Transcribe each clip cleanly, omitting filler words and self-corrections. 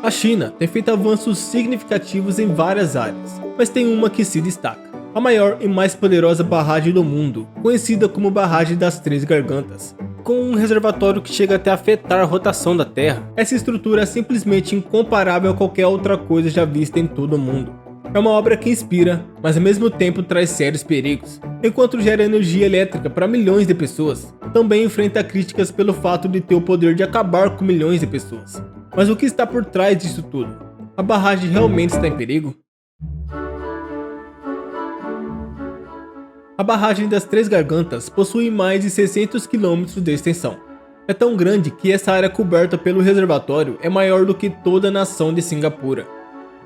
A China tem feito avanços significativos em várias áreas, mas tem uma que se destaca. A maior e mais poderosa barragem do mundo, conhecida como Barragem das Três Gargantas. Com um reservatório que chega até a afetar a rotação da Terra, essa estrutura é simplesmente incomparável a qualquer outra coisa já vista em todo o mundo. É uma obra que inspira, mas ao mesmo tempo traz sérios perigos. Enquanto gera energia elétrica para milhões de pessoas, também enfrenta críticas pelo fato de ter o poder de acabar com milhões de pessoas. Mas o que está por trás disso tudo? A barragem realmente está em perigo? A Barragem das Três Gargantas possui mais de 600 km de extensão. É tão grande que essa área coberta pelo reservatório é maior do que toda a nação de Singapura.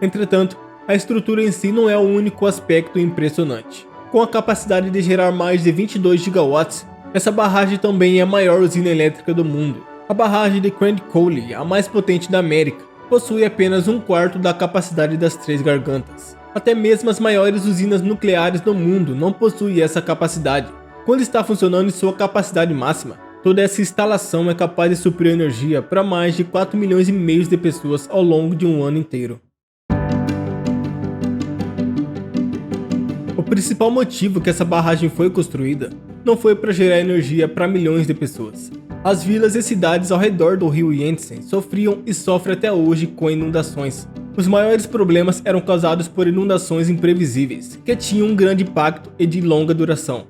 Entretanto, a estrutura em si não é o único aspecto impressionante. Com a capacidade de gerar mais de 22 gigawatts, essa barragem também é a maior usina elétrica do mundo. A barragem de Grand Coulee, a mais potente da América, possui apenas um quarto da capacidade das Três Gargantas. Até mesmo as maiores usinas nucleares do mundo não possuem essa capacidade. Quando está funcionando em sua capacidade máxima, toda essa instalação é capaz de suprir energia para mais de 4 milhões e meio de pessoas ao longo de um ano inteiro. O principal motivo que essa barragem foi construída não foi para gerar energia para milhões de pessoas. As vilas e cidades ao redor do rio Yangtze sofriam e sofrem até hoje com inundações. Os maiores problemas eram causados por inundações imprevisíveis, que tinham um grande impacto e de longa duração.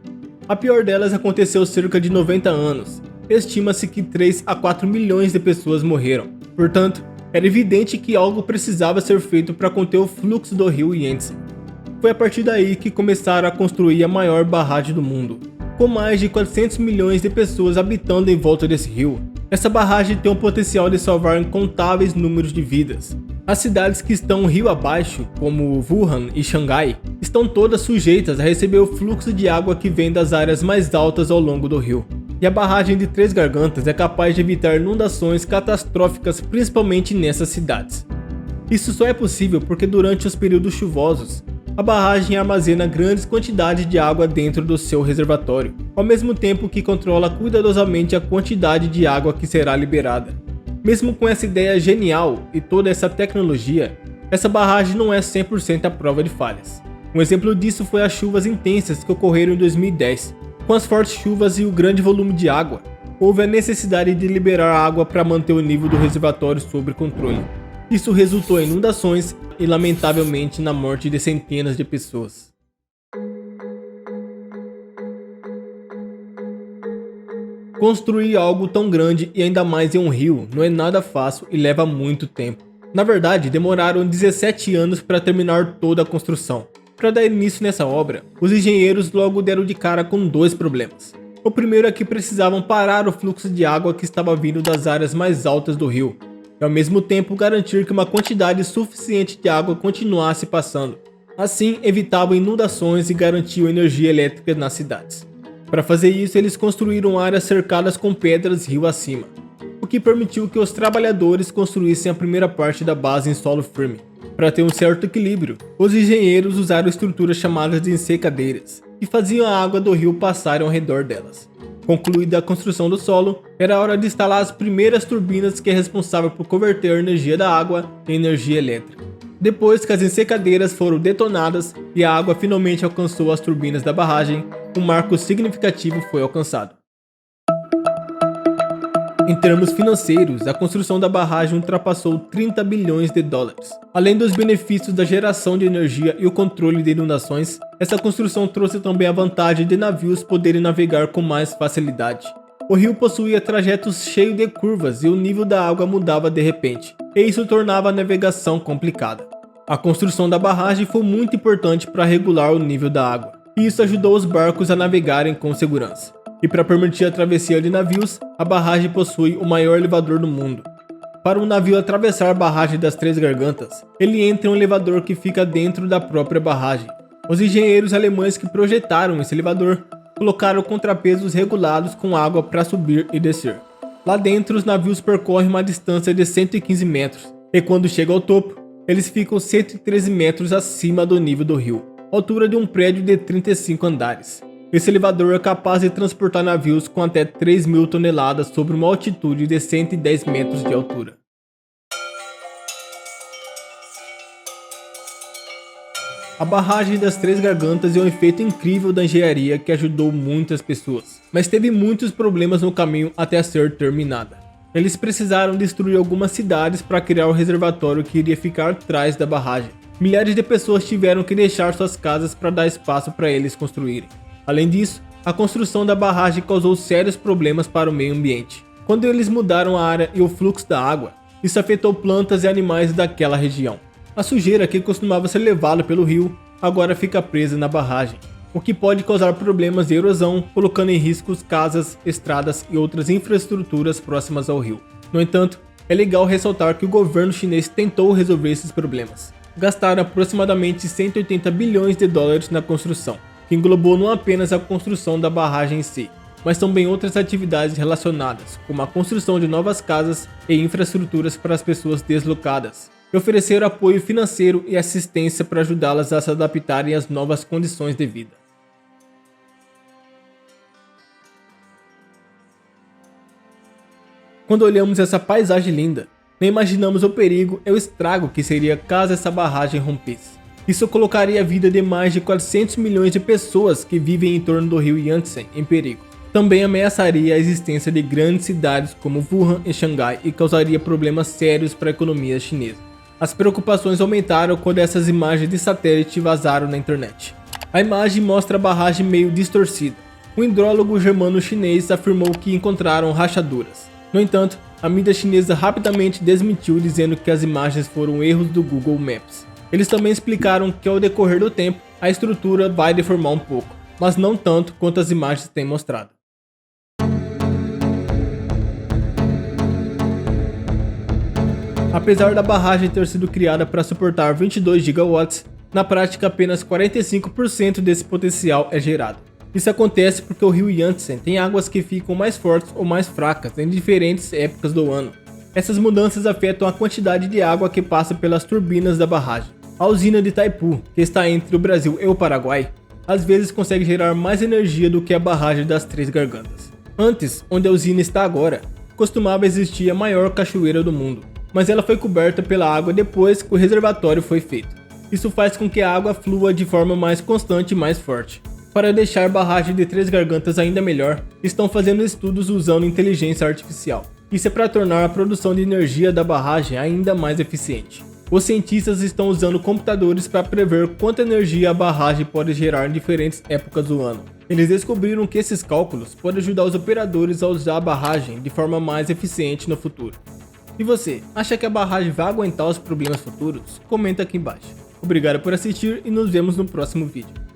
A pior delas aconteceu cerca de 90 anos. Estima-se que 3 a 4 milhões de pessoas morreram. Portanto, era evidente que algo precisava ser feito para conter o fluxo do rio Yangtze. Foi a partir daí que começaram a construir a maior barragem do mundo. Com mais de 400 milhões de pessoas habitando em volta desse rio, essa barragem tem o potencial de salvar incontáveis números de vidas. As cidades que estão rio abaixo, como Wuhan e Xangai, estão todas sujeitas a receber o fluxo de água que vem das áreas mais altas ao longo do rio. E a barragem de Três Gargantas é capaz de evitar inundações catastróficas principalmente nessas cidades. Isso só é possível porque durante os períodos chuvosos, a barragem armazena grandes quantidades de água dentro do seu reservatório, ao mesmo tempo que controla cuidadosamente a quantidade de água que será liberada. Mesmo com essa ideia genial e toda essa tecnologia, essa barragem não é 100% à prova de falhas. Um exemplo disso foi as chuvas intensas que ocorreram em 2010. Com as fortes chuvas e o grande volume de água, houve a necessidade de liberar água para manter o nível do reservatório sob controle. Isso resultou em inundações e, lamentavelmente, na morte de centenas de pessoas. Construir algo tão grande e ainda mais em um rio não é nada fácil e leva muito tempo. Na verdade, demoraram 17 anos para terminar toda a construção. Para dar início nessa obra, os engenheiros logo deram de cara com dois problemas. O primeiro é que precisavam parar o fluxo de água que estava vindo das áreas mais altas do rio, e ao mesmo tempo garantir que uma quantidade suficiente de água continuasse passando. Assim, evitavam inundações e garantiam energia elétrica nas cidades. Para fazer isso, eles construíram áreas cercadas com pedras rio acima, o que permitiu que os trabalhadores construíssem a primeira parte da base em solo firme. Para ter um certo equilíbrio, os engenheiros usaram estruturas chamadas de ensecadeiras, que faziam a água do rio passar ao redor delas. Concluída a construção do solo, era hora de instalar as primeiras turbinas que é responsável por converter a energia da água em energia elétrica. Depois que as ensecadeiras foram detonadas e a água finalmente alcançou as turbinas da barragem, um marco significativo foi alcançado. Em termos financeiros, a construção da barragem ultrapassou 30 bilhões de dólares. Além dos benefícios da geração de energia e o controle de inundações, essa construção trouxe também a vantagem de navios poderem navegar com mais facilidade. O rio possuía trajetos cheios de curvas e o nível da água mudava de repente, e isso tornava a navegação complicada. A construção da barragem foi muito importante para regular o nível da água, e isso ajudou os barcos a navegarem com segurança. E para permitir a travessia de navios, a barragem possui o maior elevador do mundo. Para um navio atravessar a barragem das Três Gargantas, ele entra em um elevador que fica dentro da própria barragem. Os engenheiros alemães que projetaram esse elevador colocaram contrapesos regulados com água para subir e descer. Lá dentro, os navios percorrem uma distância de 115 metros, e quando chegam ao topo, eles ficam 113 metros acima do nível do rio, altura de um prédio de 35 andares. Esse elevador é capaz de transportar navios com até 3.000 toneladas sobre uma altitude de 110 metros de altura. A barragem das Três Gargantas é um efeito incrível da engenharia que ajudou muitas pessoas, mas teve muitos problemas no caminho até ser terminada. Eles precisaram destruir algumas cidades para criar o reservatório que iria ficar atrás da barragem. Milhares de pessoas tiveram que deixar suas casas para dar espaço para eles construírem. Além disso, a construção da barragem causou sérios problemas para o meio ambiente. Quando eles mudaram a área e o fluxo da água, isso afetou plantas e animais daquela região. A sujeira que costumava ser levada pelo rio, agora fica presa na barragem, o que pode causar problemas de erosão, colocando em risco casas, estradas e outras infraestruturas próximas ao rio. No entanto, é legal ressaltar que o governo chinês tentou resolver esses problemas. Gastaram aproximadamente 180 bilhões de dólares na construção, que englobou não apenas a construção da barragem em si, mas também outras atividades relacionadas, como a construção de novas casas e infraestruturas para as pessoas deslocadas, e oferecer apoio financeiro e assistência para ajudá-las a se adaptarem às novas condições de vida. Quando olhamos essa paisagem linda, não imaginamos o perigo e o estrago que seria caso essa barragem rompesse. Isso colocaria a vida de mais de 400 milhões de pessoas que vivem em torno do rio Yangtze em perigo. Também ameaçaria a existência de grandes cidades como Wuhan e Xangai e causaria problemas sérios para a economia chinesa. As preocupações aumentaram quando essas imagens de satélite vazaram na internet. A imagem mostra a barragem meio distorcida. Um hidrólogo germano-chinês afirmou que encontraram rachaduras. No entanto, a mídia chinesa rapidamente desmentiu, dizendo que as imagens foram erros do Google Maps. Eles também explicaram que ao decorrer do tempo, a estrutura vai deformar um pouco, mas não tanto quanto as imagens têm mostrado. Apesar da barragem ter sido criada para suportar 22 gigawatts, na prática apenas 45% desse potencial é gerado. Isso acontece porque o rio Yangtze tem águas que ficam mais fortes ou mais fracas em diferentes épocas do ano. Essas mudanças afetam a quantidade de água que passa pelas turbinas da barragem. A usina de Itaipu, que está entre o Brasil e o Paraguai, às vezes consegue gerar mais energia do que a barragem das Três Gargantas. Antes, onde a usina está agora, costumava existir a maior cachoeira do mundo, mas ela foi coberta pela água depois que o reservatório foi feito. Isso faz com que a água flua de forma mais constante e mais forte. Para deixar a barragem de Três Gargantas ainda melhor, estão fazendo estudos usando inteligência artificial. Isso é para tornar a produção de energia da barragem ainda mais eficiente. Os cientistas estão usando computadores para prever quanta energia a barragem pode gerar em diferentes épocas do ano. Eles descobriram que esses cálculos podem ajudar os operadores a usar a barragem de forma mais eficiente no futuro. E você, acha que a barragem vai aguentar os problemas futuros? Comenta aqui embaixo. Obrigado por assistir e nos vemos no próximo vídeo.